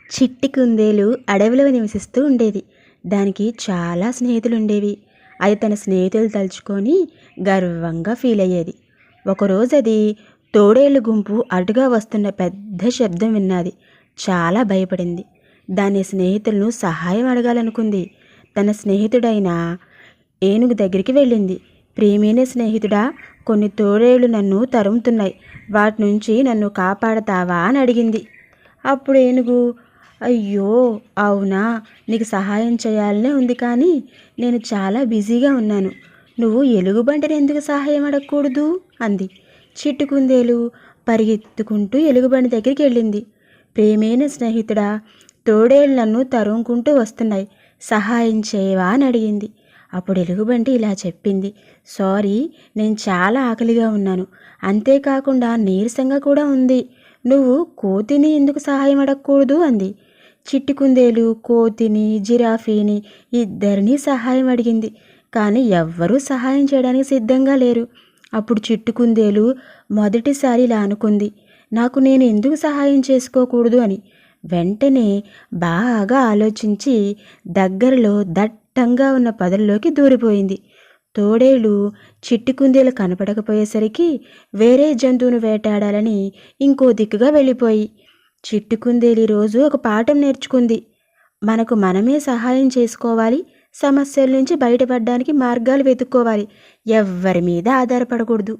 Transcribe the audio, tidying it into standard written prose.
చిట్టి కుందేలు అడవిలో నివసిస్తూ ఉండేది. దానికి చాలా స్నేహితులుండేవి. అది తన స్నేహితులు తలుచుకొని గర్వంగా ఫీల్ అయ్యేది. ఒకరోజు అది తోడేళ్ల గుంపు అటుగా వస్తున్న పెద్ద శబ్దం విన్నది. చాలా భయపడింది. దాని స్నేహితులను సహాయం అడగాలనుకుంది. తన స్నేహితుడైన ఏనుగు దగ్గరికి వెళ్ళింది. ప్రియమైన స్నేహితుడా, కొన్ని తోడేళ్లు నన్ను తరుముతున్నాయి. వాటి నుంచి నన్ను కాపాడతావా అని అడిగింది. అప్పుడు ఏనుగు, అయ్యో అవునా, నీకు సహాయం చేయాలనే ఉంది, కానీ నేను చాలా బిజీగా ఉన్నాను. నువ్వు ఎలుగుబంటిని ఎందుకు సహాయం అడగకూడదు అంది. చిట్టుకుందేలు పరిగెత్తుకుంటూ ఎలుగుబంటి దగ్గరికి వెళ్ళింది. ప్రేమైన స్నేహితుడా, తోడేళ్ళు నన్ను తరుముకుంటూ వస్తున్నాయి, సహాయం చేయవా అని అడిగింది. అప్పుడు ఎలుగుబంటి ఇలా చెప్పింది, సారీ, నేను చాలా ఆకలిగా ఉన్నాను, అంతేకాకుండా నీరసంగా కూడా ఉంది. నువ్వు కోతిని ఎందుకు సహాయం అడగకూడదు అంది. చిట్టి కుందేలు కోతిని, జిరాఫీని ఇద్దరినీ సహాయం అడిగింది, కానీ ఎవ్వరూ సహాయం చేయడానికి సిద్ధంగా లేరు. అప్పుడు చిట్టి కుందేలు మొదటిసారి ఇలా అనుకుంది, నాకు నేను ఎందుకు సహాయం చేసుకోకూడదు అని. వెంటనే బాగా ఆలోచించి దగ్గరలో దట్టంగా ఉన్న పొదల్లోకి దూరిపోయింది. తోడేళ్ళు చిట్టి కుందేలు కనపడకపోయేసరికి వేరే జంతువును వేటాడాలని ఇంకో దిక్కుగా వెళ్ళిపోయి. చిట్టి కుందేలు రోజు ఒక పాఠం నేర్చుకుంది. మనకు మనమే సహాయం చేసుకోవాలి, సమస్యల నుంచి బయటపడడానికి మార్గాలు వెతుక్కోవాలి, ఎవ్వరి మీద ఆధారపడకూడదు.